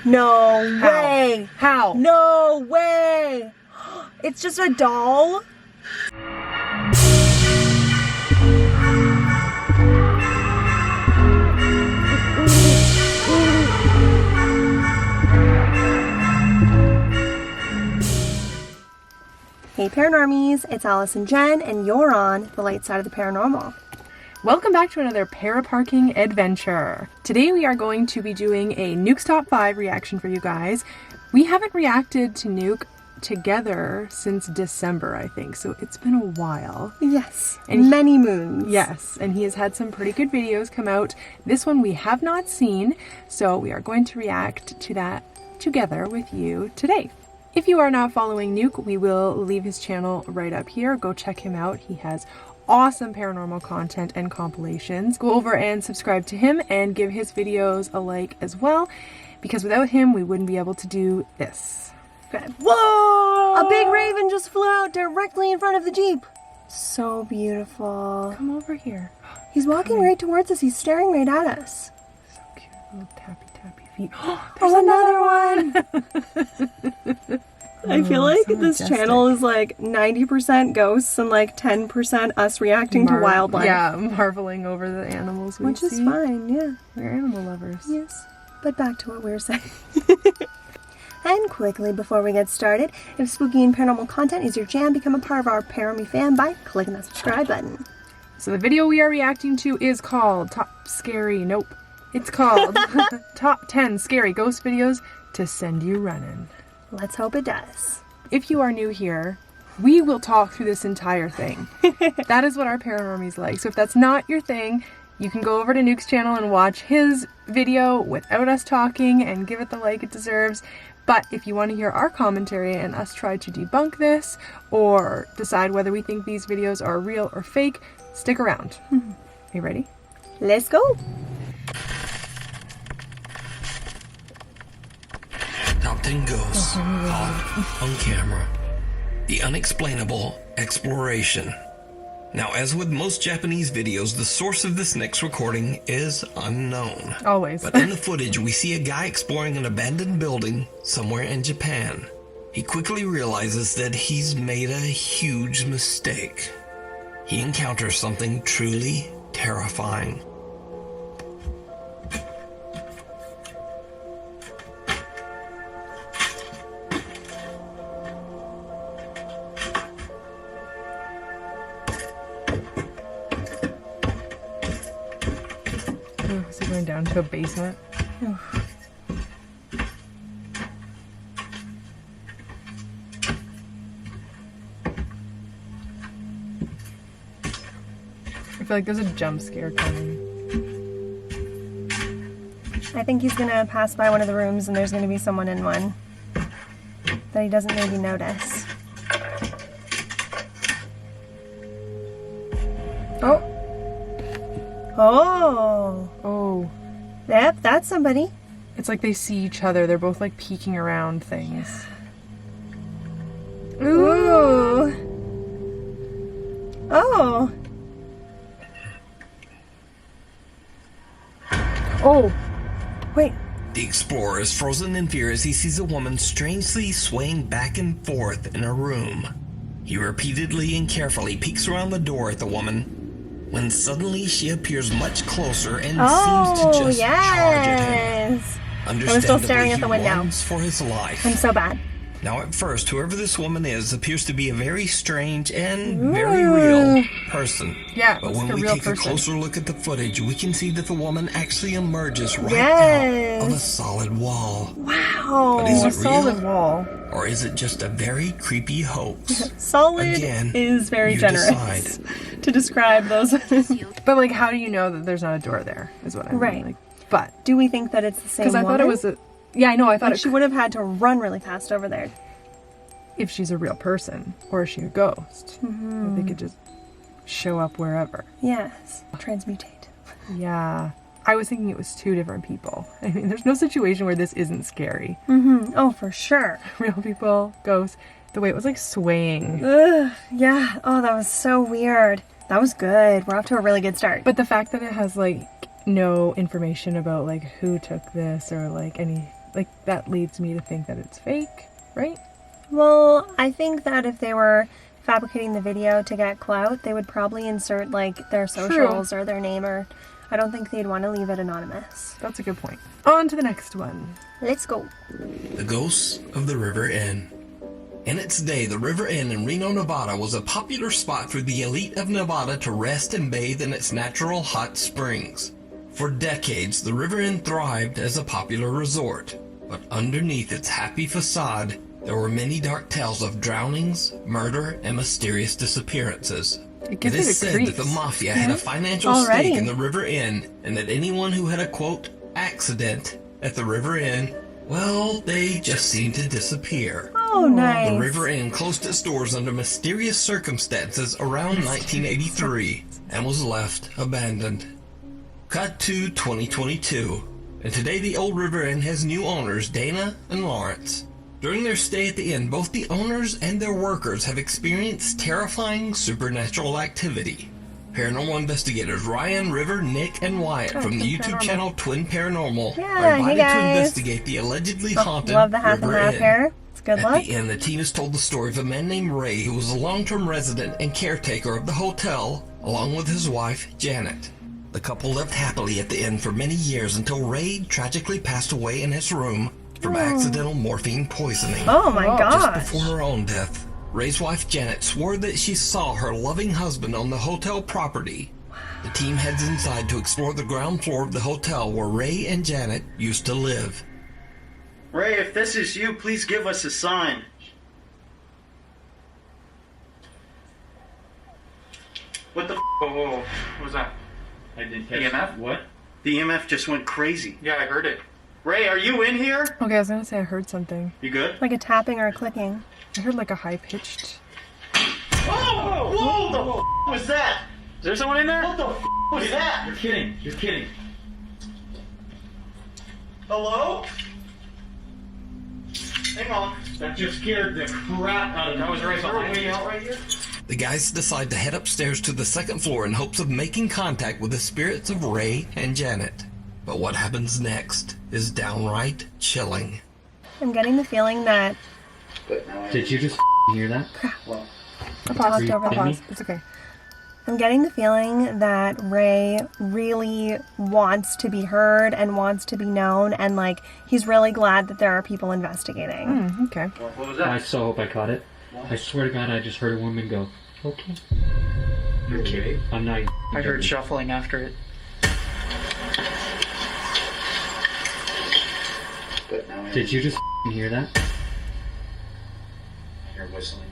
No way! How? No way! It's just a doll? Hey Paranormies, it's Alice and Jen, and you're on the light side of the paranormal. Welcome back to another para-parking adventure. Today we are going to be doing a Nukes Top 5 reaction for you guys. We haven't reacted to Nuke together since December, I think, so it's been a while. Yes, and many moons. Yes, and he has had some pretty good videos come out. This one we have not seen, so we are going to react to that together with you today. If you are not following Nuke, we will leave his channel right up here. Go check him out. He has awesome paranormal content and compilations. Go over and subscribe to him and give his videos a like as well, because without him we wouldn't be able to do this. Good. Whoa! A big raven just flew out directly in front of the Jeep. So beautiful. Come over here. He's walking right towards us. He's staring right at us. So cute. Little tappy tappy feet. There's another one! I feel like so this channel is like 90% ghosts and like 10% us reacting to wildlife. Yeah, marveling over the animals we see. Which is fine, yeah. We're animal lovers. Yes, but back to what we were saying. And quickly, before we get started, if spooky and paranormal content is your jam, become a part of our Paranormal fan by clicking that subscribe button. So the video we are reacting to is called It's called Top 10 Scary Ghost Videos to Send You Running. Let's hope it does. If you are new here, we will talk through this entire thing. That is what our Paranormies like. So if that's not your thing, you can go over to Nuke's channel and watch his video without us talking and give it the like it deserves. But if you want to hear our commentary and us try to debunk this or decide whether we think these videos are real or fake, stick around. Are you ready? Let's go. Top 10 ghosts caught on camera. The unexplainable exploration. Now, as with most Japanese videos, the source of this next recording is unknown. Always. But in the footage, we see a guy exploring an abandoned building somewhere in Japan. He quickly realizes that he's made a huge mistake. He encounters something truly terrifying. Is he going down to a basement? I feel like there's a jump scare coming. I think he's gonna pass by one of the rooms and there's gonna be someone in one that he doesn't maybe notice. Oh! Oh! Oh. Yep, that's somebody. It's like they see each other. They're both like peeking around things. Ooh! Oh! Oh! Wait. The explorer is frozen in fear as he sees a woman strangely swaying back and forth in a room. He repeatedly and carefully peeks around the door at the woman, when suddenly she appears much closer and seems to just charge at him. I was still staring at the window. He runs for his life. I'm so bad. Now at first, whoever this woman is appears to be a very strange and very real person. Yeah, but it's when a we real take person. a closer look at the footage, we can see that the woman actually emerges right Yes. out of a solid wall. Wow. But is A it solid real? wall. Or is it just a very creepy hoax? Solid Again, is very you generous decide. to describe those. But like, how do you know that there's not a door there? Is what I mean. Right. Like, but Do we think that it's the same because I thought it was a. Yeah, I know. I thought Like she would have had to run really fast over there. if she's a real person or is she a ghost? Or they could just show up wherever. Yes. Transmutate. Yeah. I was thinking it was two different people. I mean, there's no situation where this isn't scary. Oh, for sure. Real people, ghosts. The way it was like swaying. Ugh, yeah. Oh, that was so weird. That was good. We're off to a really good start. But the fact that it has like no information about like who took this or like any like, that leads me to think that it's fake, right? Well, I think that if they were fabricating the video to get clout, they would probably insert, like, their socials or their name, or I don't think they'd want to leave it anonymous. That's a good point. On to the next one. Let's go. The Ghosts of the River Inn. In its day, the River Inn in Reno, Nevada was a popular spot for the elite of Nevada to rest and bathe in its natural hot springs. For decades, the River Inn thrived as a popular resort, but underneath its happy facade, there were many dark tales of drownings, murder, and mysterious disappearances. It is said that the mafia had a financial stake in the River Inn, and that anyone who had a, quote, accident at the River Inn, well, they just seemed to disappear. Oh, nice. The River Inn closed its doors under mysterious circumstances around 1983 and was left abandoned. Cut to 2022, and today the old River Inn has new owners, Dana and Lawrence. During their stay at the inn, both the owners and their workers have experienced terrifying supernatural activity. Paranormal investigators Ryan, River, Nick, and Wyatt from the YouTube channel Twin Paranormal are invited to investigate the allegedly haunted love the half and River half Inn. hair. It's good luck. At the end, the team has told the story of a man named Ray who was a long-term resident and caretaker of the hotel, along with his wife, Janet. The couple lived happily at the inn for many years until Ray tragically passed away in his room from accidental morphine poisoning. Oh my gosh. Just before her own death, Ray's wife Janet swore that she saw her loving husband on the hotel property. The team heads inside to explore the ground floor of the hotel where Ray and Janet used to live. Ray, if this is you, please give us a sign. What the Whoa. What was that? I didn't catch EMF? What? The EMF just went crazy. Yeah, I heard it. Ray, are you in here? Okay, I was gonna say I heard something. You good? Like a tapping or a clicking. I heard like a high-pitched... Whoa! Whoa! The f was that? Is there someone in there? What the f was that? You're kidding. You're kidding. Hello? Hang on. That just scared the crap out of me. That was right Is there a behind way me. out right here? The guys decide to head upstairs to the second floor in hopes of making contact with the spirits of Ray and Janet. But what happens next is downright chilling. I'm getting the feeling that... Did you just hear that? I paused over the pause. It's okay. I'm getting the feeling that Ray really wants to be heard and wants to be known, and like he's really glad that there are people investigating. Okay. What was that? I so hope I caught it. I swear to God, I just heard a woman go, okay. You're kidding. I'm not. I heard shuffling after it. Did you just hear that? You're whistling.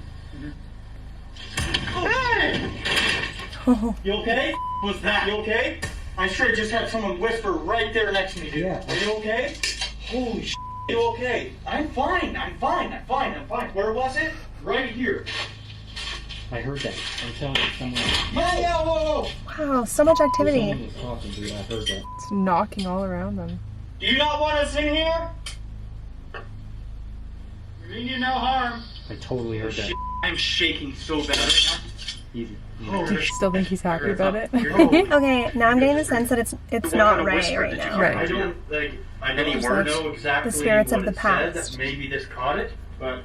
Hey! You okay? Was that? You okay? I sure just had someone whisper right there next to me, dude. Yeah. Are you okay? Holy sh! You okay? I'm fine. I'm fine. I'm fine. I'm fine. Where was it? Right here. I heard that. I'm telling you, someone. Yeah. Whoa. Wow, so much activity. Someone was talking, dude. I heard that. It's knocking all around them. Do you not want us in here? We mean you no harm. I totally heard that. I'm shaking so bad right Easy. now. Do you still think he's happy about it? Okay, now I'm getting the sense that it's not Ray right now. Right. I don't like. I don't Just like know exactly the spirits what of the it said. past. Maybe this caught it, but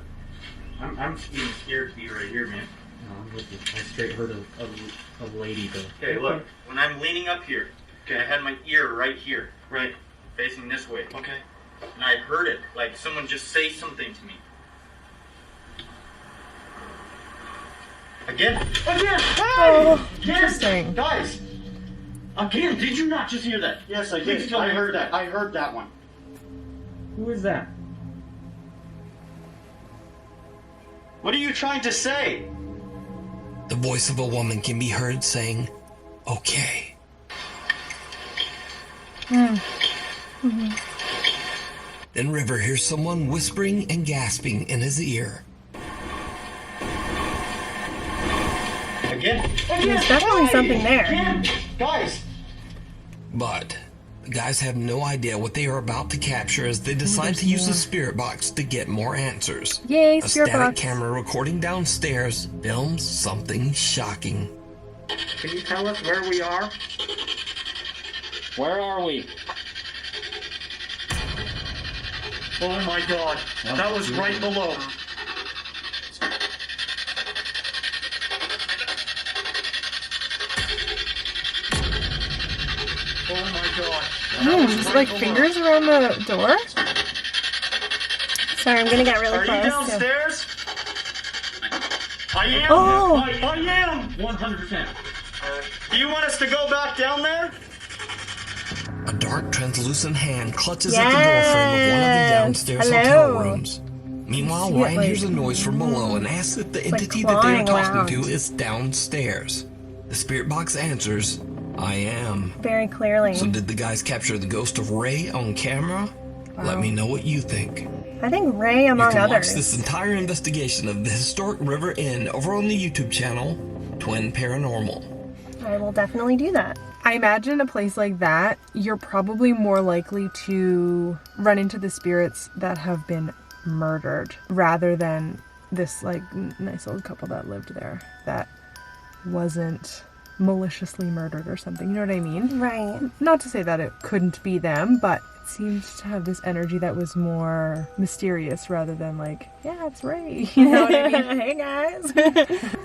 I'm being scared to be right here, man. No, I'm with you. I straight heard a lady go. Okay, look. When I'm leaning up here, okay, I had my ear right here, right, facing this way. Okay. And I heard it, like someone just say something to me. Again. Oh, interesting. Guys. Again, did you not just hear that? Yes, I did. I heard that. I heard that one. Who is that? What are you trying to say? The voice of a woman can be heard saying, okay. Then River hears someone whispering and gasping in his ear. Again. there's definitely something there. Again. Guys. But the guys have no idea what they are about to capture as they decide to use the spirit box to get more answers. Yay, A spirit static box. camera recording downstairs films something shocking. Can you tell us where we are? Where are we? Oh my god. That was right below. Oh my god. There's like fingers around the door. Sorry, I'm gonna get really Are close. you downstairs? I am. Oh. I am. 100%. Do you want us to go back down there? A dark, translucent hand clutches at the doorframe of one of the downstairs Hello. hotel rooms. Meanwhile, See it, Ryan like- hears a noise from below and asks if the like entity that they are clawing talking around. to is downstairs. The spirit box answers, I am. Very clearly. So did the guys capture the ghost of Ray on camera? Let me know what you think. I think Ray, You among can watch others. this entire investigation of the historic River Inn over on the YouTube channel, Twin Paranormal. I will definitely do that. I imagine a place like that, you're probably more likely to run into the spirits that have been murdered rather than this like nice old couple that lived there that wasn't maliciously murdered or something. You know what I mean? Right. Not to say that it couldn't be them, but it seems to have this energy that was more mysterious rather than like, yeah, it's Ray. You know what I mean? Hey guys.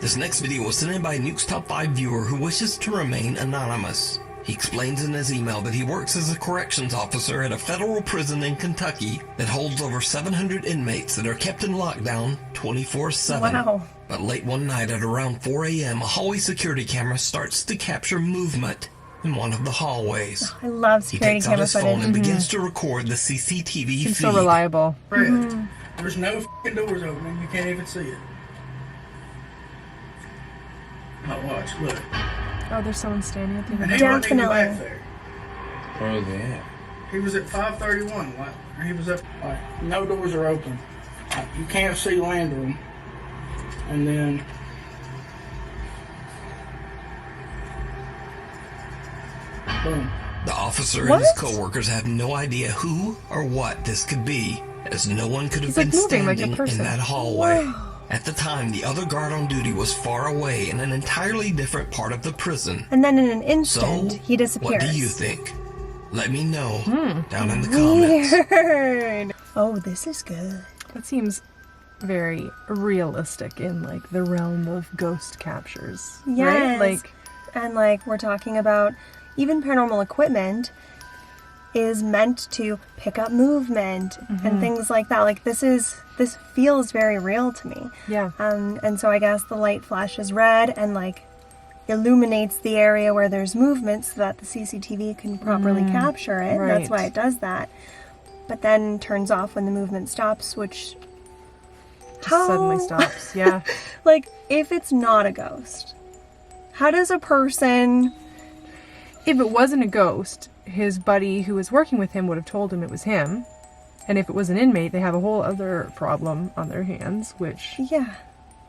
This next video was sent in by Nukes Top 5 viewer who wishes to remain anonymous. He explains in his email that he works as a corrections officer at a federal prison in Kentucky that holds over 700 inmates that are kept in lockdown 24/7. Wow. But late one night at around 4 a.m., a hallway security camera starts to capture movement in one of the hallways. I love He security takes out camera his phone footage. and begins to record the CCTV Seems feed. so reliable. Fred, there's no f***ing doors open and you can't even see it. Now watch, look. Oh, there's someone standing at the And end. he wasn't even Definitely. back there. Where are they at? He was at 531. Like, he was up. Like, no doors are open. Like, you can't see land room. And then boom. The officer What? and his co-workers have no idea who or what this could be, as no one could have He's, like, been moving like a standing in person. that hallway. At the time, the other guard on duty was far away in an entirely different part of the prison. And then in an So, instant, he disappears. what do you think? Let me know down in the comments. Weird. Oh, this is good. That seems very realistic in like the realm of ghost captures. Yes. Right? Like, And like we're talking about, even paranormal equipment is meant to pick up movement and things like that. Like this feels very real to me. yeah. And so I guess the light flashes red and like illuminates the area where there's movement so that the CCTV can properly capture it. right. That's why it does that. But then turns off when the movement stops, which Just suddenly stops. Yeah. like if it's not a ghost, how does a person? If it wasn't a ghost, his buddy who was working with him would have told him it was him. And if it was an inmate, they have a whole other problem on their hands, which Yeah.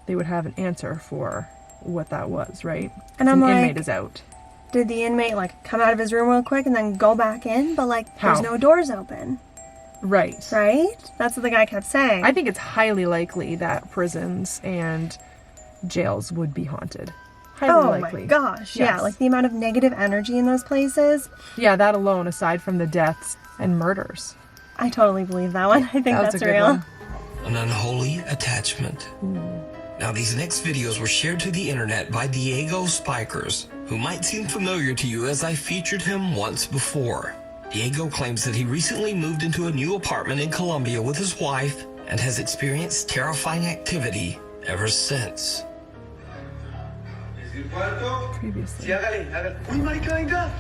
they would have an answer for what that was, right? And If I'm an like, inmate is out. did the inmate like come out of his room real quick and then go back in? But like How? there's no doors open, Right. right? That's what the guy kept saying. I think it's highly likely that prisons and jails would be haunted. Highly Oh likely. my gosh, yeah, Yes. like the amount of negative energy in those places. Yeah, that alone, aside from the deaths and murders. I totally believe that one. I think That was that's a good real. one. An unholy attachment. Now, these next videos were shared to the internet by Diego Spikers, who might seem familiar to you as I featured him once before. Diego claims that he recently moved into a new apartment in Colombia with his wife and has experienced terrifying activity ever since. Previously. Uy, marica, venga.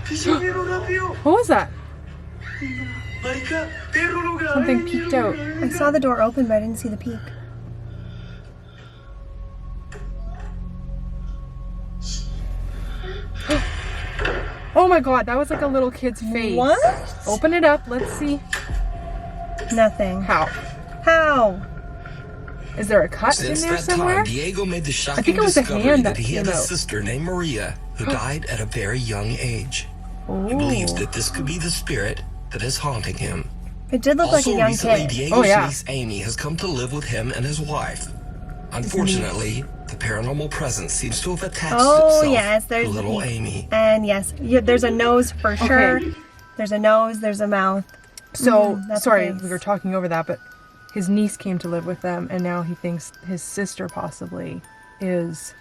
Sí, sí, vieron rápido. What was that? Marica, perro lo grabé. Something peeked out. I saw the door open, but I didn't see the peak. Oh my god, that was like a little kid's face. What? Open it up. Let's see. Nothing. How? How? Is there a cut Since in there that somewhere? time, Diego made the shocking it was a discovery hand that that he had came a out. sister named Maria who died at a very young age. He Oh. believes that this could be the spirit that is haunting him. It did look like Also, a young recently, kid. Diego's Oh, yeah. niece Amy has come to live with him and his wife. Unfortunately, the paranormal presence seems to have attached Oh, itself yes, to there's the little peak. Amy. And yes, there's a nose for sure. Okay. There's a nose, there's a mouth. So, that's sorry, nice. we were talking over that, but his niece came to live with them, and now he thinks his sister possibly has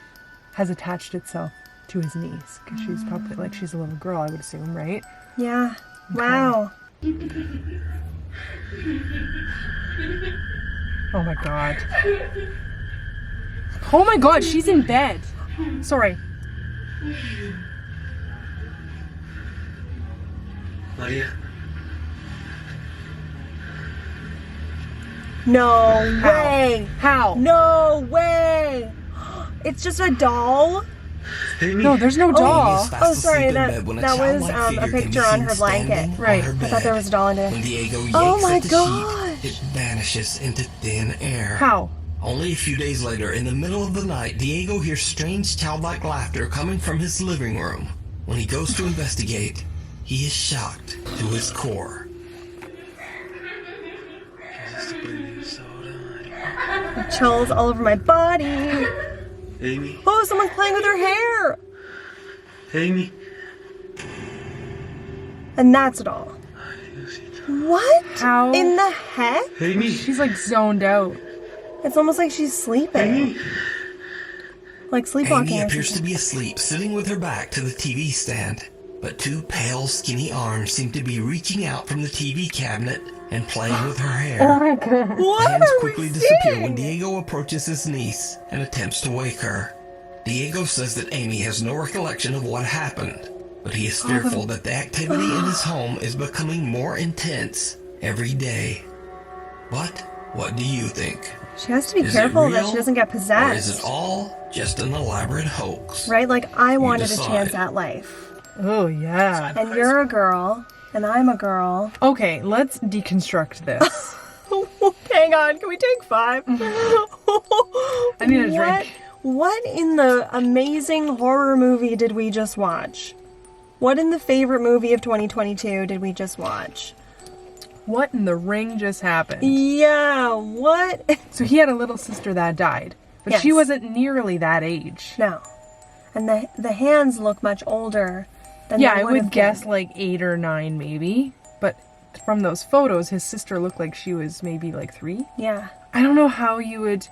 attached itself to his niece, because she's probably, like, she's a little girl, I would assume, right? Yeah. Wow. Oh my god. Oh my god, she's in bed. Sorry. Maria? No way. How? No way. It's just a doll? Amy? No, there's no doll. Oh, sorry, that was a picture on her blanket. Right. I thought there was a doll in When it. Diego yanks Oh my at the gosh. sheet, it vanishes into thin air. How? Only a few days later, in the middle of the night, Diego hears strange childlike laughter coming from his living room. When he goes to investigate, he is shocked to his core. Chills all over my body. Amy? Oh, someone's playing with her hair. Amy? And that's a doll. What? How? In the heck? Amy? She's like zoned out. It's almost like she's sleeping. Like sleepwalking. Amy or appears to something. be asleep, sitting with her back to the TV stand. But two pale, skinny arms seem to be reaching out from the TV cabinet and playing with her hair. Oh my god. What Hands are quickly we disappear seeing? when Diego approaches his niece and attempts to wake her. Diego says that Amy has no recollection of what happened, but he is fearful that the activity in his home is becoming more intense every day. But what do you think? She has to be Is it careful that real, she doesn't get Or possessed. is it all just an elaborate hoax? Right? Like, I wanted a decide. chance at life. Oh yeah. And you're a girl, and I'm a girl. Okay, let's deconstruct this. Hang on, can we take 5? I need a drink. What in the amazing horror movie did we just watch? What in the favorite movie of 2022 did we just watch? What in the ring just happened? Yeah, what? So he had a little sister that died, but she Yes. wasn't nearly that age. No. And the hands look much older than Yeah, they I would would have guess been. like 8 or 9 maybe. But from those photos, his sister looked like she was maybe like 3. Yeah. I don't know how you would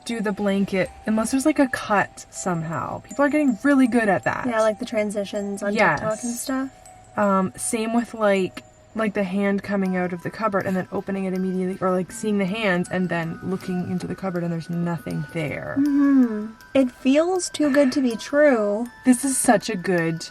do the blanket unless there's like a cut somehow. People are getting really good at that. Yeah, like the transitions on Yes. TikTok and stuff. Same with like the hand coming out of the cupboard and then opening it immediately, or like seeing the hands and then looking into the cupboard and there's nothing there. It feels too good to be true. This is such a good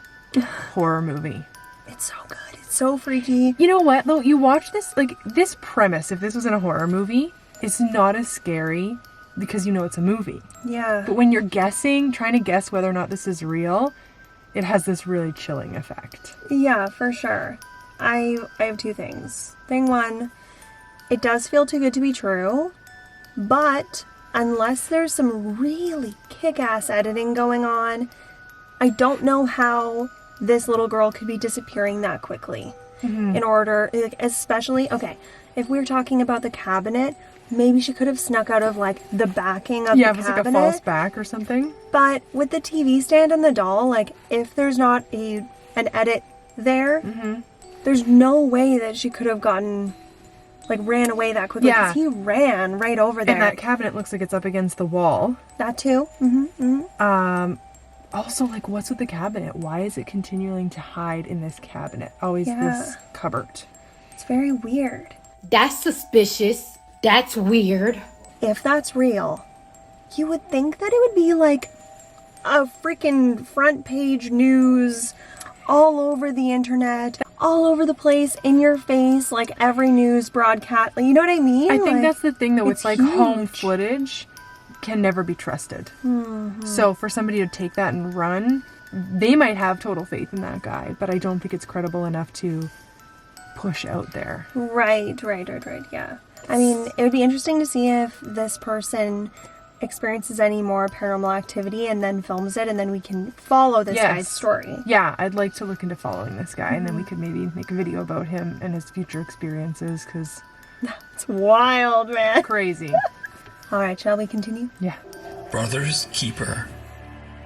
horror movie. It's so good. It's so freaky. You know what though? You watch this, like this premise, if this was in a horror movie, it's not as scary because you know it's a movie. Yeah. But when you're guessing, trying to guess whether or not this is real, it has this really chilling effect. Yeah, for sure. I have 2 things. Thing 1, it does feel too good to be true, but unless there's some really kick-ass editing going on, I don't know how this little girl could be disappearing that quickly. In order, like, especially, okay, if we're talking about the cabinet, maybe she could have snuck out of like the backing of Yeah, the if it's cabinet. like a false back or something. But with the TV stand and the doll, like if there's not an edit there, there's no way that she could have ran away that quickly. Yeah. 'Cause he ran right over there. And that cabinet looks like it's up against the wall. That too. Also, like, what's with the cabinet? Why is it continuing to hide in this cabinet? Always this cupboard. It's very weird. That's suspicious. That's weird. If that's real, you would think that it would be like a freaking front page news all over the internet, all over the place, in your face, like every news broadcast. Like, you know what I mean? I think Like, that's the thing, though. It's like home huge. footage can never be trusted. So for somebody to take that and run, they might have total faith in that guy, but I don't think it's credible enough to push out there. Right, yeah. I mean, it would be interesting to see if this person experiences any more paranormal activity and then films it, and then we can follow this guy's story. Yeah, I'd like to look into following this guy, and then we could maybe make a video about him and his future experiences, because It's wild, man. crazy. All right, shall we continue? Yeah. Brother's Keeper.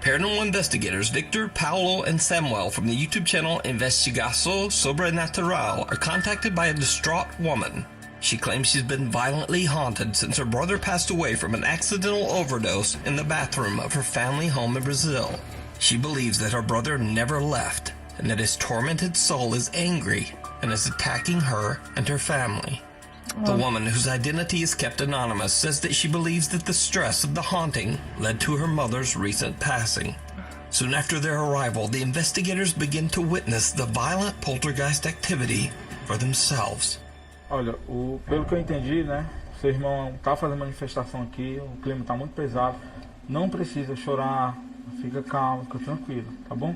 Paranormal investigators Victor, Paulo, and Samuel from the YouTube channel Investigação Sobrenatural are contacted by a distraught woman. She claims she's been violently haunted since her brother passed away from an accidental overdose in the bathroom of her family home in Brazil. She believes that her brother never left and that his tormented soul is angry and is attacking her and her family. The woman, whose identity is kept anonymous, says that she believes that the stress of the haunting led to her mother's recent passing. Soon after their arrival, the investigators begin to witness the violent poltergeist activity for themselves. Olha, pelo que eu entendi, né? Seu irmão tá fazendo manifestação aqui, o clima tá muito pesado. Não precisa chorar, fica calmo, fica tranquilo, tá bom?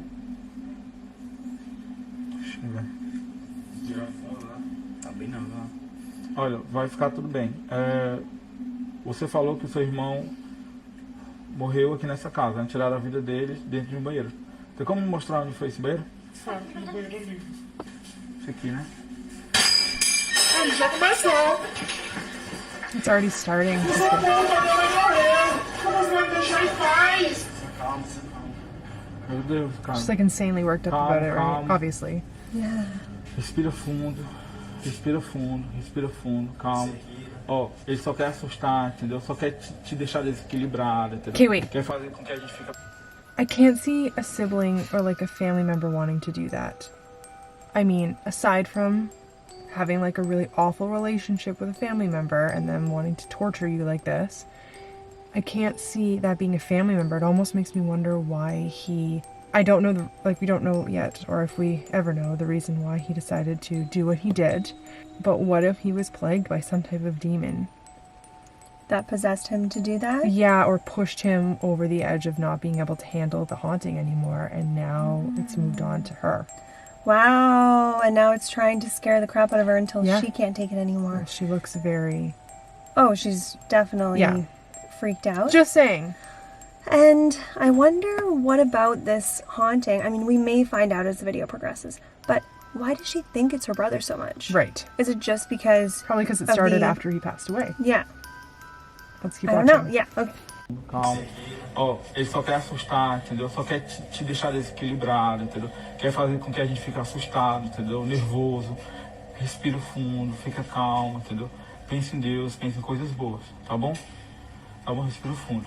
Deixa eu ver. Tá bem não, não. Olha, vai ficar tudo bem. Você falou que o seu irmão morreu aqui nessa casa, né? Tiraram a vida dele dentro de um banheiro. Tem como me mostrar onde foi esse banheiro? Sabe, no banheiro ali. Esse aqui, né? Já começou! It's already starting. Meu Deus, cara. She's like insanely worked up about it, right? Obviously. Yeah. Respira fundo, respira fundo, respira fundo, calma. Ó, ele só quer assustar, entendeu? Só quer te deixar desequilibrado, entendeu? Okay, wait. Quer fazer com que a gente fique... I can't see a sibling or like a family member wanting to do that. I mean, aside from having like a really awful relationship with a family member and them wanting to torture you like this, I can't see that being a family member. It almost makes me wonder why he... I don't know, we don't know yet, or if we ever know the reason why he decided to do what he did. But what if he was plagued by some type of demon? That possessed him to do that? Yeah, or pushed him over the edge of not being able to handle the haunting anymore, and now it's moved on to her. Wow, and now it's trying to scare the crap out of her until Yeah. she can't take it anymore. She looks very... Oh, she's definitely Yeah. freaked out. Just saying. And I wonder what about this haunting. I mean, we may find out as the video progresses, but why does she think it's her brother so much? Right. Is it just because... Probably because it of started the- after he passed away. Yeah. Let's keep I don't watching. know. Yeah, okay. Calma. Ó, ele só quer assustar, entendeu? Só quer te deixar desequilibrado, entendeu? Quer fazer com que a gente fique assustado, entendeu? Nervoso. Respira fundo, fica calmo, entendeu? Pense em Deus, pense em coisas boas, tá bom? Tá bom? Respira fundo.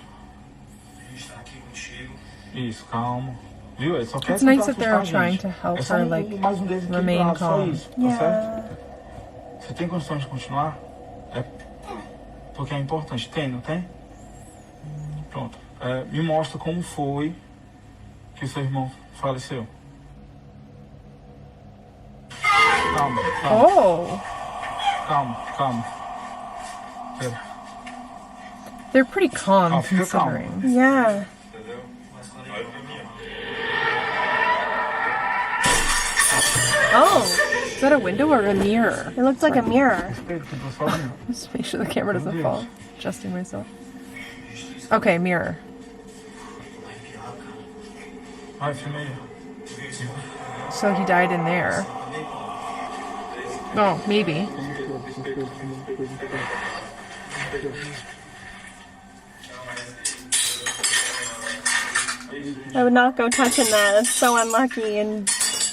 A gente tá aqui contigo. Isso, calma. Viu? Ele só quer It's nice tentar that they're assustar a trying gente. to help É só her, like, mais um remain desequilibrado, só calm. isso, tá Yeah. certo? Você tem condições de continuar? É porque é importante. Tem, não tem? Pronto. Me mostra como foi que o seu irmão faleceu. Calma, calma, Oh! calma, calma. Pera. They're pretty calm, Fica calmo. considering. Yeah. Oh! Is that a window or a mirror? It looks like a mirror. Just make sure the camera doesn't fall. Adjusting myself. Okay, mirror. Vai, filma aí. So he died in there. Oh, maybe. I would not go touching that. That's so unlucky and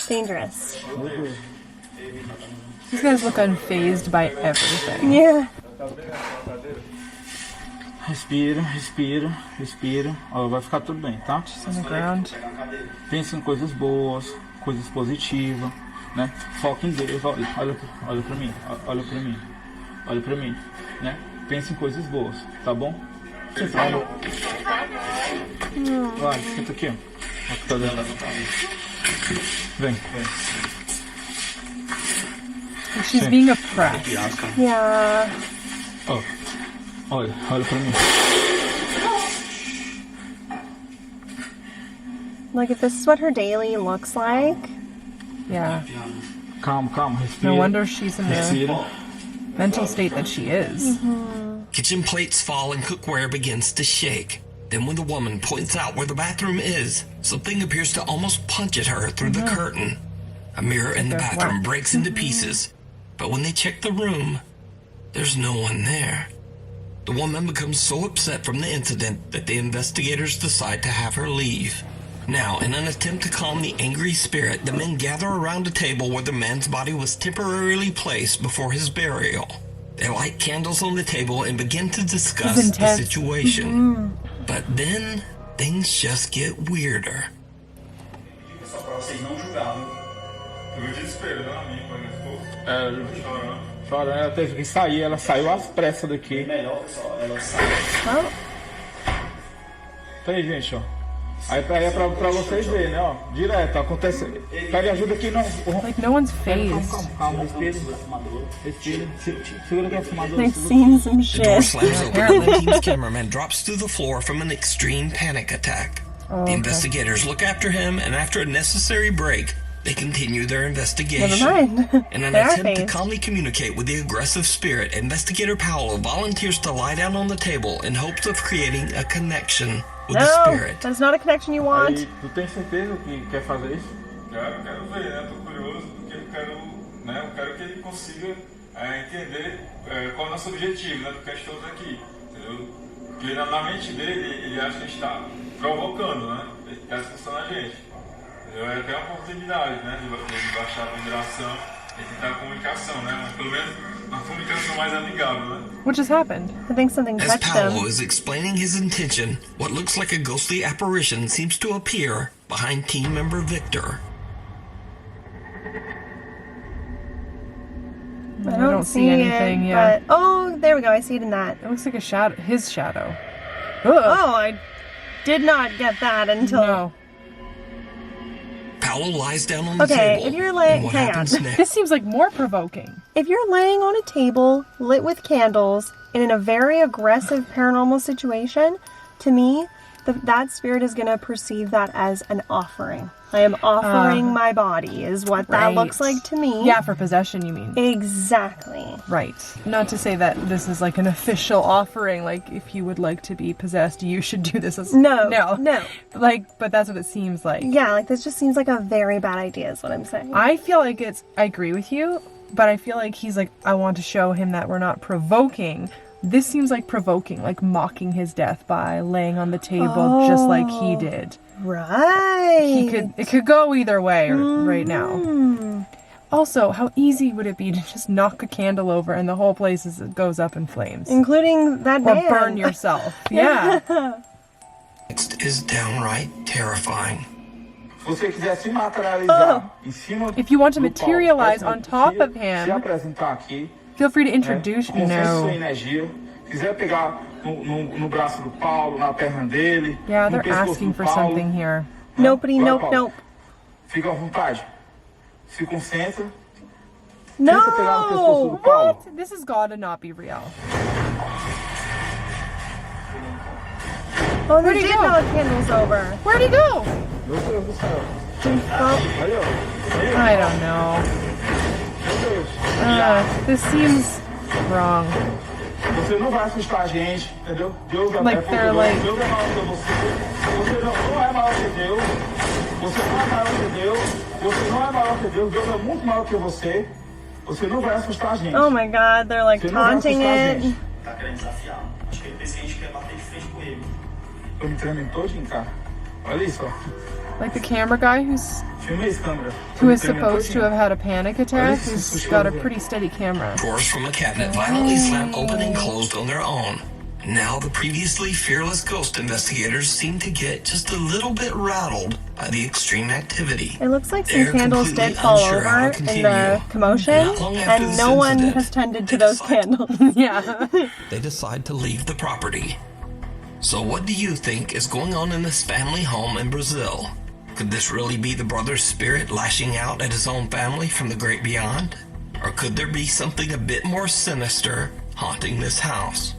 dangerous. These guys look unfazed by everything. Yeah. Respira, respira, respira. Ó, vai ficar tudo bem, tá? Just on the ground. Pense em coisas boas, coisas positivas, né? Foca em Deus. Olha pra mim, olha pra mim, olha pra mim, né? Pense em coisas boas, tá bom? Olha. Vai, senta aqui, ó. Tá dando. Vem, vem. She's being oppressed. Yeah. Ó, olha pra mim. Like, if this is what her daily looks like. Yeah. Calma, calma, respira. No wonder she's in the Respira. mental state that she is. Kitchen plates fall and cookware begins to shake. Then when the woman points out where the bathroom is, something appears to almost punch at her through the curtain. A mirror in the Okay, bathroom what? breaks into pieces, but when they check the room, there's no one there. The woman becomes so upset from the incident that the investigators decide to have her leave. Now, in an attempt to calm the angry spirit, the men gather around a table where the man's body was temporarily placed before his burial. They light candles on the table and begin to discuss the situation. But then, things just get weirder. Só pra vocês não julgarem. Teve desespero, né, amigo? Quando ele ficou chorando. Ela teve que sair, ela saiu às pressas daqui. Melhor, pessoal, ela saiu. Tá aí, gente, ó. Aí é pra vocês verem, né, ó. Direto, acontece. Pede ajuda aqui, não. Like, no one's phased. Calma, respira. Segura aqui a fumadora. They've seen some The door shit. slams open and the team's cameraman drops to the floor from an extreme panic attack. The investigators look after him, and after a necessary break, they continue their investigation. Never mind. In an They are attempt to phased. calmly communicate with the aggressive spirit, Investigator Paolo volunteers to lie down on the table in hopes of creating a connection with the No, spirit. that's not a connection you want. Aí, tu tem certeza que quer fazer isso? Quero ver, né? Tô curioso, porque eu quero que ele consiga entender qual é o nosso objetivo, né? Porque estamos aqui, entendeu? Porque na mente dele, ele acha que a gente está provocando, né? Ele está assustando a gente. Entendeu? É até uma oportunidade, né? De baixar a vibração e tentar a comunicação, né? Mas pelo menos uma comunicação mais amigável, né? What just happened? I think something As touched Paolo them. is explaining his intention, what looks like a ghostly apparition seems to appear behind team member Victor. I don't see anything, it, yeah. But, oh, there we go. I see it in that. It looks like a shadow. His shadow. Ugh. Oh, I did not get that until. No. Paolo lies down on the Okay, table. if you're laying, and what hang happens on. next? This seems like more provoking. If you're laying on a table lit with candles and in a very aggressive paranormal situation, to me, that spirit is going to perceive that as an offering. I am offering my body, is what that Right. looks like to me. Yeah, for possession, you mean? Exactly. Right. Not to say that this is like an official offering, like if you would like to be possessed, you should do this as... No. Like, but that's what it seems like. Yeah, like this just seems like a very bad idea is what I'm saying. I feel like I agree with you, but I feel like he's like, I want to show him that we're not provoking. This seems like provoking, like mocking his death by laying on the table just like he did. Right. It could go either way right now. Also, how easy would it be to just knock a candle over and the whole place goes up in flames? Including that Or man. burn yourself. Yeah. Next is downright terrifying. Se você quiser se materializar em cima If you want to do materialize palco, on top of se him, apresentar aqui, feel free to introduce... como se fosse sua No. energia. Quiser pegar no braço do Paulo, na perna dele, Yeah, no they're pescoço asking do for Paulo. something here. Nopey, Vai, nope, Paulo. nope. Fica à vontade. Se concentra. Tenta pegar no pescoço do No! Paulo. What? This has got to not be real. Oh, they Where'd he did go? knock candles over. Where'd he go? Meu Deus do céu. Oh, Aí, ó. I don't know. Meu Deus. This seems wrong. Você não vai assustar a gente, entendeu? Deus é Like, poderoso. they're like- Deus é maior que você. Você não é maior que Deus. Você não é maior que Deus. Você não é maior que Deus. Deus é muito maior que você. Você não vai assustar a gente. oh my god, they're like Você não vai taunting assustar a it. gente. Tá querendo desafiar. Acho que ele pensa que a gente quer bater de frente com ele. Tô me tremendo todinho, cara. Olha isso, ó. Like the camera guy who's Filma isso, câmera. Tô who me is tremendo supposed to todinho. have had a panic attack, who's got a pretty steady camera. Drawers from a cabinet violently slam open and closed on their own. Now the previously fearless ghost investigators seem to get just a little bit rattled by the extreme activity. It looks like some They're candles completely did fall unsure how over to in the continue. commotion, Not long after and this no one incident, has tended to they those decide- candles. Yeah. They decide to leave the property. So what do you think is going on in this family home in Brazil? Could this really be the brother's spirit lashing out at his own family from the great beyond? Or could there be something a bit more sinister haunting this house?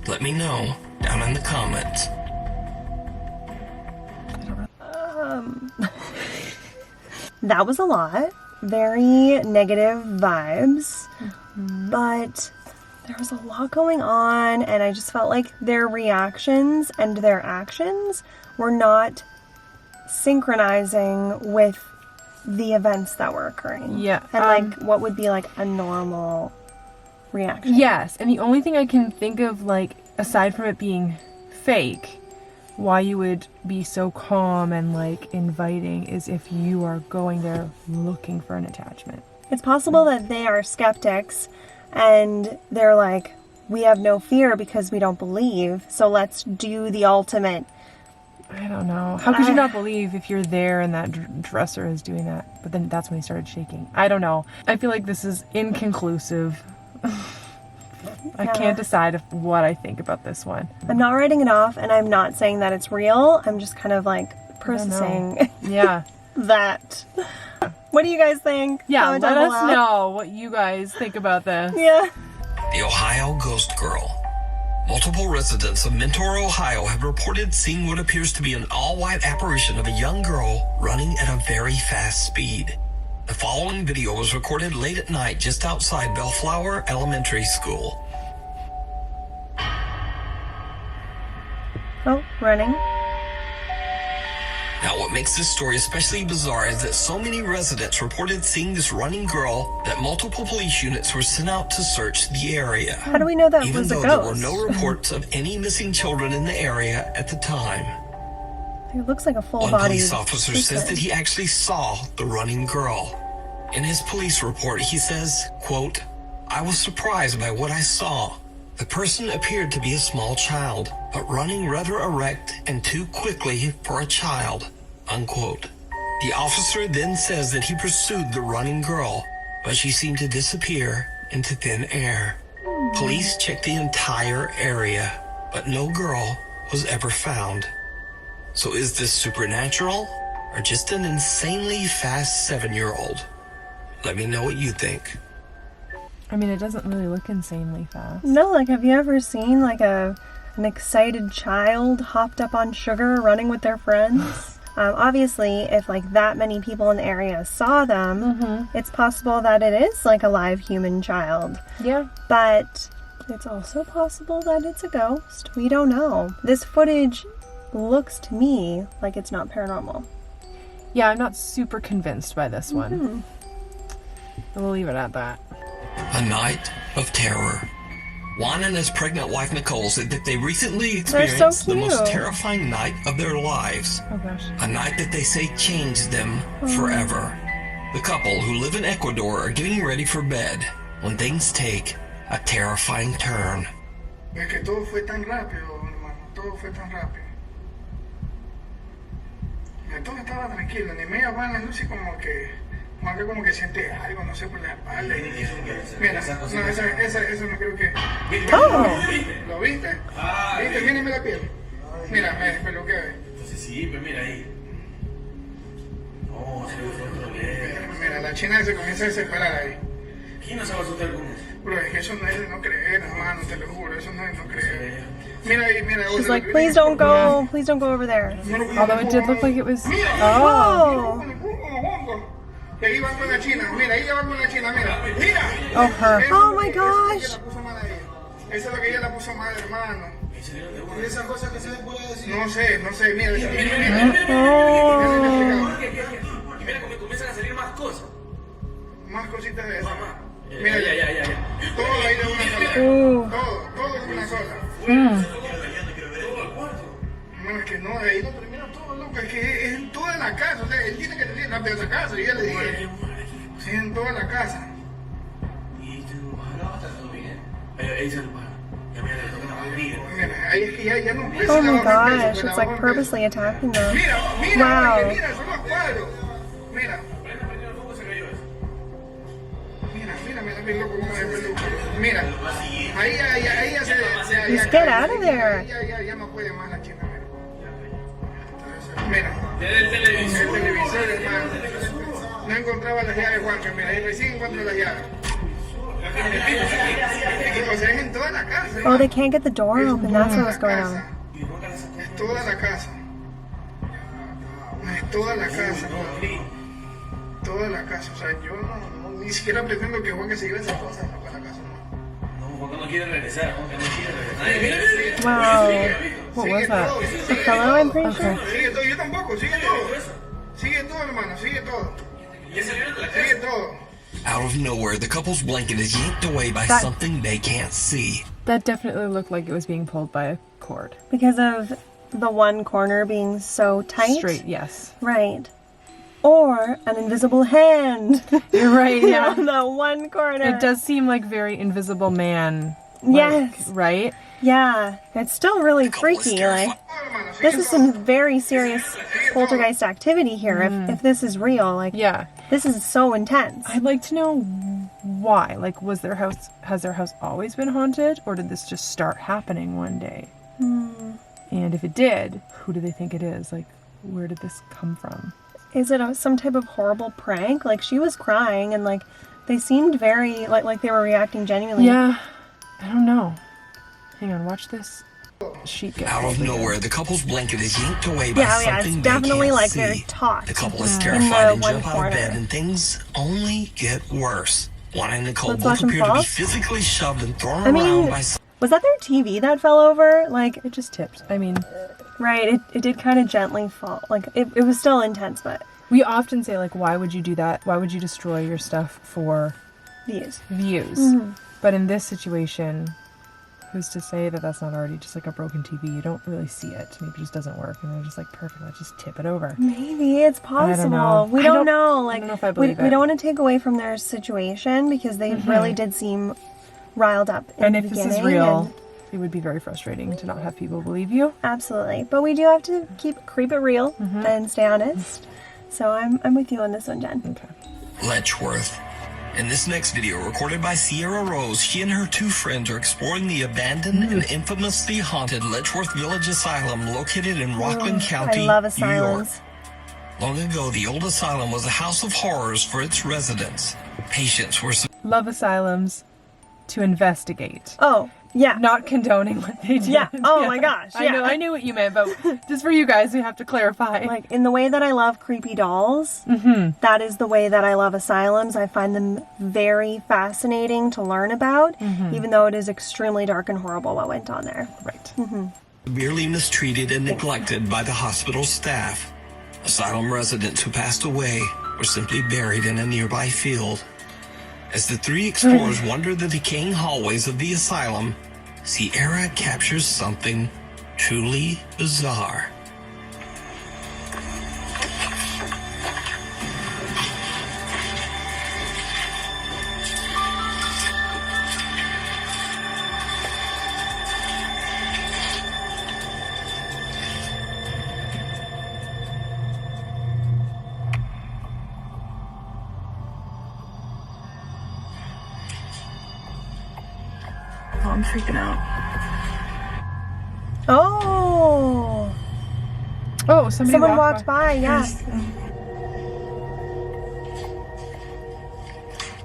Let me know down in the comments. That was a lot. Very negative vibes. But there was a lot going on, and I just felt like their reactions and their actions were not synchronizing with the events that were occurring. Yeah, And like what would be like a normal reaction. Yes, and the only thing I can think of, like, aside from it being fake, why you would be so calm and, like, inviting is if you are going there looking for an attachment. It's possible that they are skeptics and they're like, we have no fear because we don't believe, so let's do the ultimate. I don't know. How could you not believe if you're there and that dresser is doing that? But then that's when he started shaking. I don't know. I feel like this is inconclusive. I can't decide what I think about this one. I'm not writing it off, and I'm not saying that it's real. I'm just kind of like processing Yeah. that. What do you guys think? Yeah, Comment let down us below. know what you guys think about this. Yeah. The Ohio Ghost Girl. Multiple residents of Mentor, Ohio have reported seeing what appears to be an all-white apparition of a young girl running at a very fast speed. The following video was recorded late at night just outside Bellflower Elementary School. Oh, running. Now, what makes this story especially bizarre is that so many residents reported seeing this running girl that multiple police units were sent out to search the area. How do we know that Even was a though ghost? there were no reports of any missing children in the area at the time. It looks like a full One body. police officer says that he actually saw the running girl. In his police report, he says, quote, "I was surprised by what I saw. The person appeared to be a small child, but running rather erect and too quickly for a child," unquote. The officer then says that he pursued the running girl, but she seemed to disappear into thin air. Police checked the entire area, but no girl was ever found. So is this supernatural or just an insanely fast 7-year-old? Let me know what you think. I mean, it doesn't really look insanely fast. No, like, have you ever seen like an excited child hopped up on sugar running with their friends? Obviously, if like that many people in the area saw them, it's possible that it is like a live human child. Yeah. But it's also possible that it's a ghost. We don't know. This footage looks to me like it's not paranormal. Yeah, I'm not super convinced by this one. We'll leave it at that. A night of terror. Juan and his pregnant wife Nicole said that they recently They're so experienced the most cute. terrifying night of their lives. Oh gosh. A night that they say changed them forever. The couple, who live in Ecuador, are getting ready for bed when things take a terrifying turn. Es que todo fue tan rápido, hermano. Todo fue tan rápido. Todo estaba tranquilo, ni media van las luces como que siente algo, no sé, por la espalda. Mira, no, eso no creo que... ¿Lo viste? ¿Viste? Mírame la piel. Mira, me despeluqué. Entonces sí, pues mira ahí. No, se le fue otro lejos. Mira, la china se comienza a desesperar ahí. ¿Quién no se va a asustar con eso? Bro, es que eso no es de no creer, hermano, te lo juro, eso no es de no creer. Mira ahí, mira. She's like, please don't go, please don't go over there. Although it did look like it was... Oh. Y ahí van con la china, mira, ahí va con la china, mira. ¡Mira! Oh, her. Oh my gosh. Esa es lo que ella la puso mal, hermano. ¿Y esas cosas que se le puede decir? No sé, mira. Y mira cómo comienzan a salir más cosas. Más cositas de esas. Mira, Ya. todo ahí de una sola. Todo de una sola. No, es que no, de ahí lo termina todo, loco. Es que es en toda la casa. O sea, él tiene que tener rápido esa casa. Y ya le dije. Sí, en toda la casa. Y está todo bien. Ahí se lo para. Ya mira, le toca la barriga. Mira, ahí es que ya no puede Oh my gosh, it's like purposely attacking them. Mira, Wow. mira, son los cuadros. Mira. Mira, loco como de peluco. Mira, ahí ya se... Just get out of there. Ya no puede más la china, mira. El televisor, hermano. No encontraba las llaves, Juanca, mira, ahí recién encuentro las llaves. O sea, es en toda la casa. Oh, they can't get the door open, that's what's going on. Es toda la casa. Es toda la casa, toda la casa. O sea, yo ni siquiera pretendo que Juanca se lleve esas cosas para la casa. No, Juanca no quiere regresar. Juanca no quiere regresar. Wow. What was that? A pillow, I'm pretty sure. Sigue todo, yo tampoco, sigue todo. Sigue todo, hermano, sigue todo. Sigue todo. Out of nowhere, the couple's blanket is yanked away by something they can't see. That definitely looked like it was being pulled by a cord. Because of the one corner being so tight? Straight, yes. Right. Or an invisible hand. You're right, yeah. On the one corner. It does seem like very Invisible Man. Yes. Right? Yeah. It's still really freaky. Like, this is some very serious poltergeist activity here. If this is real, like, yeah, this is so intense. I'd like to know why. Like, has their house always been haunted, or did this just start happening one day? And if it did, who do they think it is? Like, where did this come from? Is it some type of horrible prank? Like, she was crying, and like they seemed very like they were reacting genuinely. Yeah, I don't know. Hang on, watch this. Sheet get Out of nowhere, the couple's blanket is yanked away by something it's definitely they can't like see. they're taut. The couple is in terrified the and one jump out corner. of bed, and things only get worse. Juan and Nicole Let's both watch them appear to fall. be physically shoved and thrown I mean, around by was that their TV that fell over? Like, it just tipped. I mean, right, it did kind of gently fall. Like, it was still intense, but we often say, like, why would you do that? Why would you destroy your stuff for views? But in this situation, who's to say that that's not already just like a broken TV? You don't really see it. Maybe it just doesn't work, and they're just like, perfect, let's just tip it over. Maybe it's possible. I don't know. We don't know. Like, I don't know if I believe we it. don't want to take away from their situation because they really did seem riled up in And the if this beginning. is real, it would be very frustrating to not have people believe you. Absolutely, but we do have to keep it real and stay honest. So I'm with you on this one, Jen. Okay. Litchworth. In this next video, recorded by Sierra Rose, she and her two friends are exploring the abandoned and infamously haunted Litchworth Village Asylum located in Rockland County, I love New York. asylums. Long ago, the old asylum was a house of horrors for its residents. Patients were Love asylums to investigate. Oh, yeah. Not condoning what they did. Yeah. Oh my gosh. Yeah. I knew what you meant, but just for you guys, we have to clarify. Like, in the way that I love creepy dolls, that is the way that I love asylums. I find them very fascinating to learn about, even though it is extremely dark and horrible what went on there. Right. severely mistreated and neglected by the hospital staff. Asylum residents who passed away were simply buried in a nearby field. As the three explorers wander the decaying hallways of the asylum, Sierra captures something truly bizarre. Oh, I'm freaking out. Oh! Oh, someone walked by, yeah.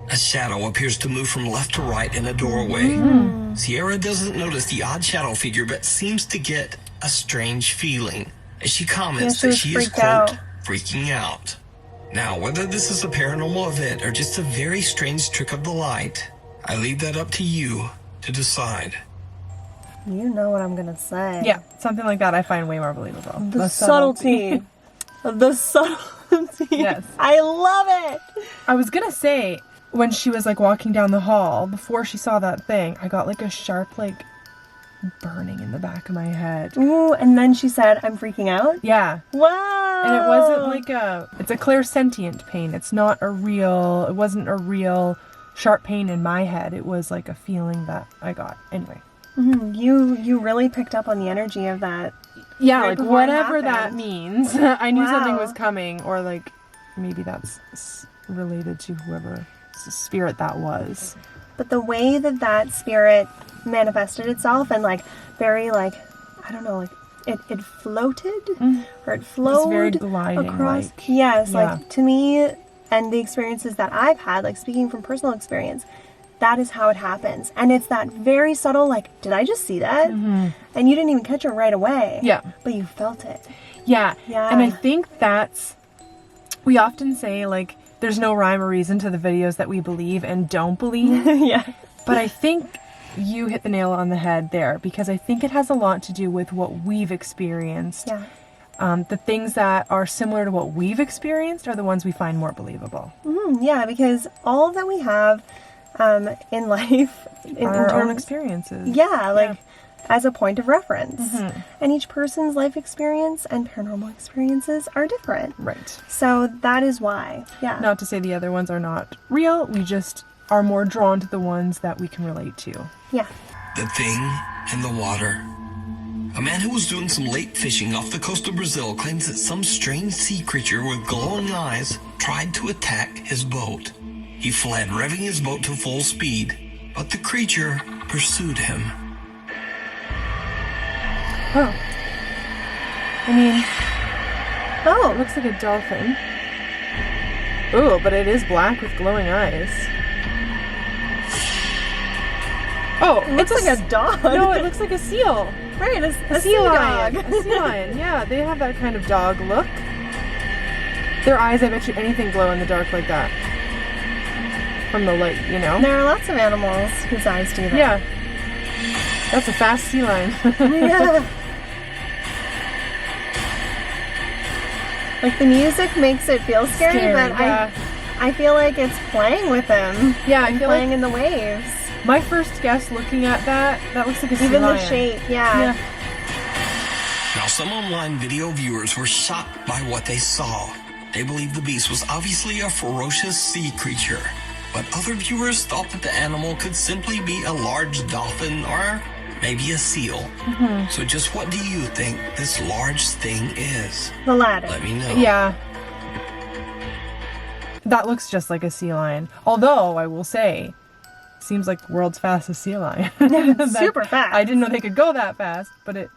A shadow appears to move from left to right in a doorway. Sierra doesn't notice the odd shadow figure, but seems to get a strange feeling as she comments that she is, quote, freaking out. Now, whether this is a paranormal event or just a very strange trick of the light, I leave that up to you to decide. You know what I'm gonna say. Yeah, something like that I find way more believable. The subtlety. The subtlety. Yes. I love it. I was gonna say, when she was like walking down the hall, before she saw that thing, I got like a sharp like burning in the back of my head. Ooh, and then she said, I'm freaking out? Yeah. Wow. And it wasn't like it's a clairsentient pain. It wasn't a real sharp pain in my head. It was like a feeling that I got. Anyway. Mm-hmm. You really picked up on the energy of that. Yeah, right like before whatever it that happened. means. I knew something Wow. was coming, or like maybe that's related to whoever spirit that was. But the way that that spirit manifested itself and like very like, I don't know, like it floated or it flowed very gliding, across. like, Yes, yeah. like to me and the experiences that I've had, like speaking from personal experience, that is how it happens. And it's that very subtle, like, did I just see that? And you didn't even catch it right away. Yeah. But you felt it. Yeah. Yeah. And I think we often say like there's no rhyme or reason to the videos that we believe and don't believe. Yeah. But I think you hit the nail on the head there, because I think it has a lot to do with what we've experienced. Yeah. The things that are similar to what we've experienced are the ones we find more believable. Yeah, because all that we have in life, in Our own terms, experiences. yeah, like as a point of reference. And each person's life experience and paranormal experiences are different. Right. So that is why. Yeah. Not to say the other ones are not real. We just are more drawn to the ones that we can relate to. Yeah. The thing in the water. A man who was doing some lake fishing off the coast of Brazil claims that some strange sea creature with glowing eyes tried to attack his boat. He fled, revving his boat to full speed, but the creature pursued him. Oh. I mean, Oh, it looks like a dolphin. Ooh, but it is black with glowing eyes. Oh, it looks like a dog. No, it looks like a seal. Right, a sea sea lion. dog. A sea lion, yeah. They have that kind of dog look. Their eyes, I bet you anything glow in the dark like that. From the light, you know? There are lots of animals whose eyes do that. Yeah. That's a fast sea lion. Yeah. Like the music makes it feel scary, but yeah. I feel like it's playing with him. Yeah, I and feel playing like in the waves. my first guess looking at that looks like a sea Even lion. the shape, yeah. Now, some online video viewers were shocked by what they saw. They believed the beast was obviously a ferocious sea creature, but other viewers thought that the animal could simply be a large dolphin or maybe a seal. So just what do you think this large thing is? The latter. Let me know. Yeah. That looks just like a sea lion. Although, I will say, seems like the world's fastest sea lion. Super fast. I didn't know they could go that fast, but it,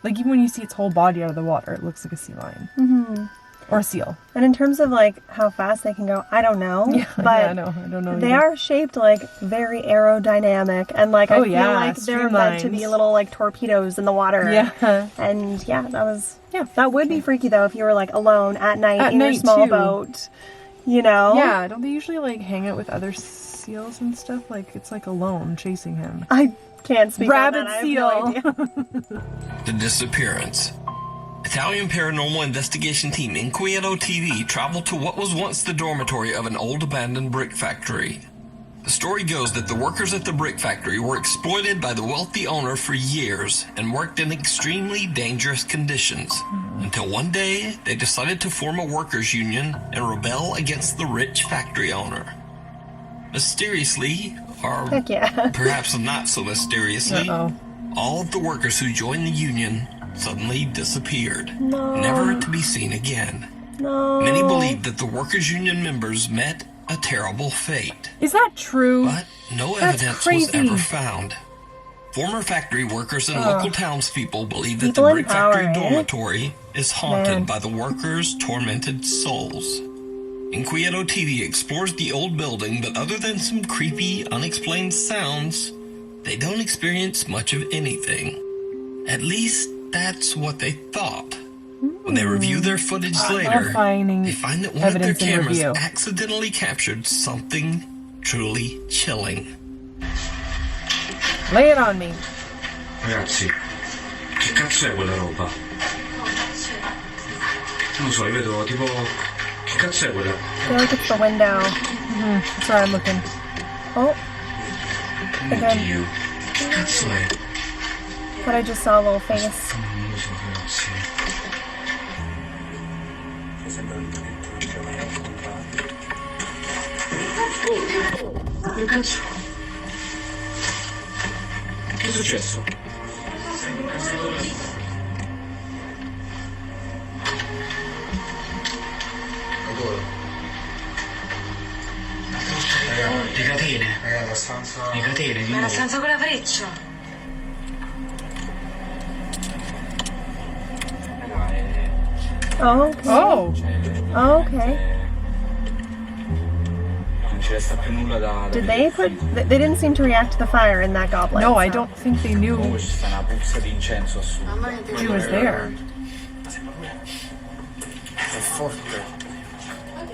like even when you see its whole body out of the water, it looks like a sea lion. Or a seal. And in terms of like how fast they can go, I don't know. Yeah, but I don't know. they either. are shaped like very aerodynamic, and like I Oh, feel yeah, like they're meant to be streamlined. little like torpedoes in the water. Yeah. And yeah, that would be freaky though if you were like alone at night At in your night, small too. boat. You know? Yeah, don't they usually like hang out with other seals and stuff? Like it's like alone chasing him. I can't speak Rabid on that. seal. I have no idea. The disappearance. Italian paranormal investigation team Inquieto TV traveled to what was once the dormitory of an old abandoned brick factory. The story goes that the workers at the brick factory were exploited by the wealthy owner for years and worked in extremely dangerous conditions, until one day they decided to form a workers' union and rebel against the rich factory owner. Mysteriously, or Heck yeah. perhaps not so mysteriously, Uh-oh. all of the workers who joined the union suddenly disappeared, No. never to be seen again. No. Many believe that the workers' union members met a terrible fate, Is that true? but no That's evidence crazy. was ever found. Former factory workers and local townspeople believe that People the in brick power, factory eh? dormitory is haunted Man. by the workers' tormented souls. Inquieto TV explores the old building, but other than some creepy, unexplained sounds, they don't experience much of anything. At least, that's what they thought. When they review their footage later, finding they find that one of their evidence in cameras review. accidentally captured something truly chilling. Lay it on me. Ragazzi, che cazzo è quella roba? Non lo so, io vedo tipo... Che cazzo è quella? I feel like it's the window. That's where I'm looking. Oh, again. Oddio, che cazzo è? But I just saw a little face. Non lo so, ragazzi. Oh, che cazzo? Che è successo? Le catene. La stanza... Le catene di Ma la nuovo. stanza con la freccia. Oh, okay. Oh. Oh, okay. Non ci resta più nulla da Did they put... They didn't seem to react to the fire in that goblet. No, I so- don't think they knew Comunque ci sta una puzza di incenso assurda. Mamma che he was there. È forte.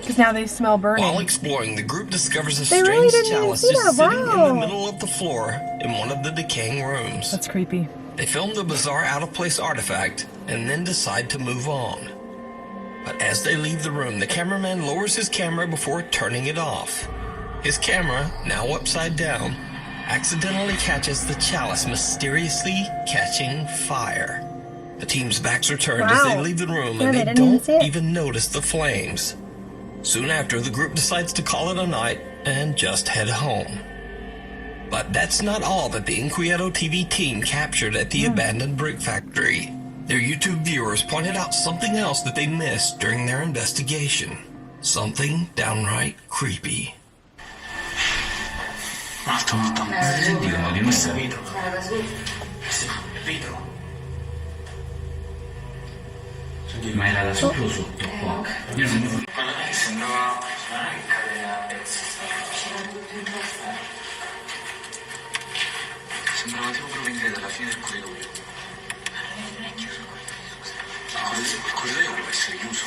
Because now they smell burning. While exploring, the group discovers a They really strange didn't even chalice see just that. sitting in Wow. the middle of the floor in one of the decaying rooms. That's creepy. They film the bizarre out-of-place artifact and then decide to move on. But as they leave the room, the cameraman lowers his camera before turning it off. His camera, now upside down, accidentally catches the chalice mysteriously catching fire. The team's backs are turned as they leave the room, and they don't even notice the flames. Soon after, the group decides to call it a night and just head home. But that's not all that the Inquieto TV team captured at the abandoned brick factory. Their YouTube viewers pointed out something else that they missed during their investigation. Something downright creepy. Ma era da sotto sotto qua. Io non sembrava tipo provenire dalla fine del corridoio. Non è chiuso il corridoio deve essere chiuso.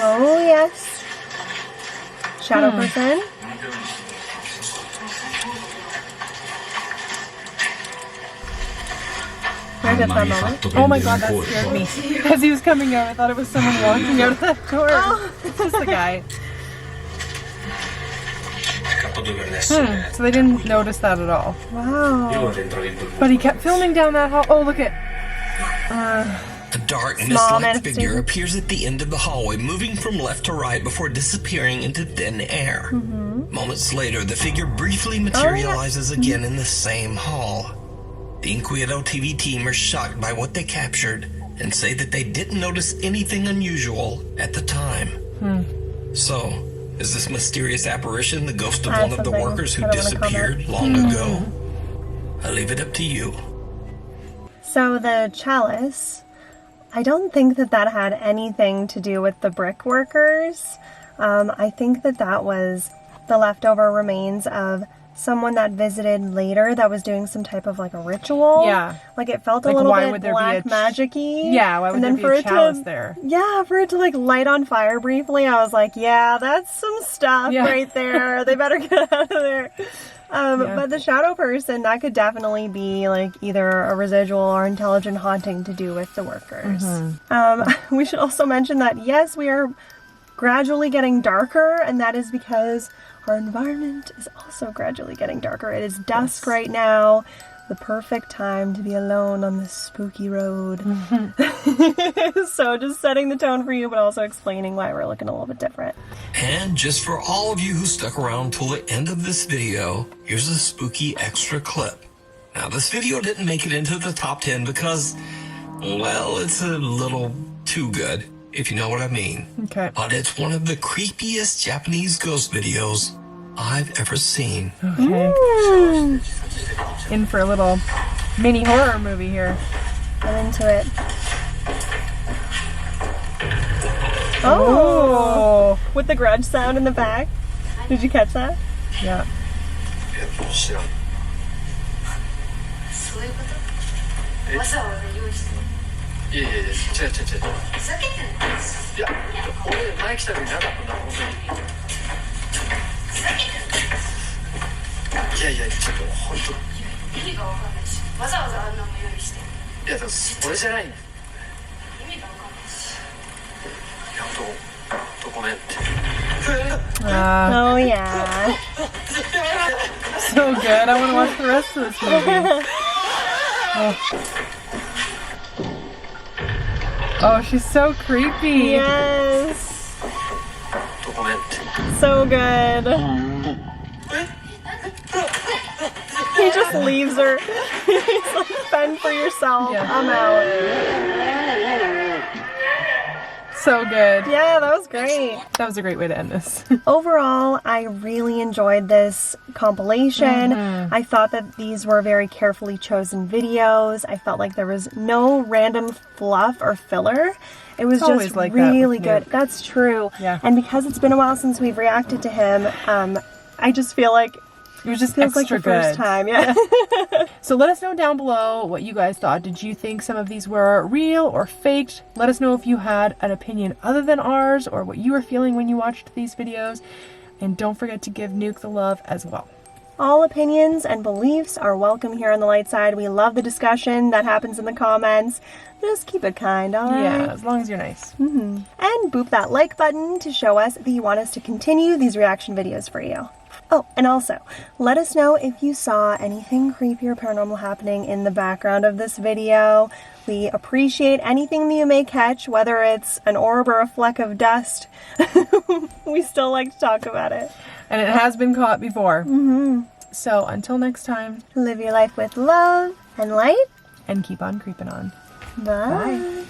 Oh yes. Shadow person. Oh my god, that scared me. As he was coming out, I thought it was someone walking out of that door. Oh, it's just a guy. So they didn't notice that at all. Wow. But he kept filming down that hall. Oh, look at... A dark, mist-like figure appears at the end of the hallway, moving from left to right before disappearing into thin air. Moments later, the figure briefly materializes again in the same hall. The Inquieto TV team are shocked by what they captured and say that they didn't notice anything unusual at the time. So, is this mysterious apparition the ghost of one of the workers who disappeared long ago? I leave it up to you. So the chalice, I don't think that that had anything to do with the brick workers. I think that that was the leftover remains of someone that visited later that was doing some type of like a ritual. Yeah. Like it felt a little bit black magic-y. Yeah, why would there be a chalice there? Yeah, for it to like light on fire briefly, I was like, yeah, that's some stuff right there. They better get out of there. But the shadow person, that could definitely be like either a residual or intelligent haunting to do with the workers. We should also mention that yes, we are gradually getting darker, and that is because our environment is also gradually getting darker. It is dusk right now, the perfect time to be alone on this spooky road. So just setting the tone for you, but also explaining why we're looking a little bit different. And just for all of you who stuck around till the end of this video, here's a spooky extra clip. Now this video didn't make it into the top 10 because, well, it's a little too good, if you know what I mean. Okay. But it's one of the creepiest Japanese ghost videos I've ever seen. Okay. In for a little mini horror movie here. I'm into it. Oh! With the grudge sound in the back. Did you catch that? Yeah. Oh yeah. So good. I want to watch the rest of this movie. Oh, she's so creepy. Yes. So good. He just leaves her. He's like, fend for yourself. Yeah. I'm out. So good. Yeah, that was great. That was a great way to end this. Overall, I really enjoyed this compilation. I thought that these were very carefully chosen videos. I felt like there was no random fluff or filler. It was just like really good. That's true. Yeah. And because it's been a while since we've reacted to him, I just feel like it was just feels like the first time. Yeah. So let us know down below what you guys thought. Did you think some of these were real or faked? Let us know if you had an opinion other than ours or what you were feeling when you watched these videos. And don't forget to give Nuke the love as well. All opinions and beliefs are welcome here on the light side. We love the discussion that happens in the comments. Just keep it kind, alright? Yeah, as long as you're nice. And boop that like button to show us that you want us to continue these reaction videos for you. Oh, and also, let us know if you saw anything creepy or paranormal happening in the background of this video. We appreciate anything that you may catch, whether it's an orb or a fleck of dust. We still like to talk about it. And it has been caught before. So until next time, live your life with love and light. And keep on creeping on. Bye.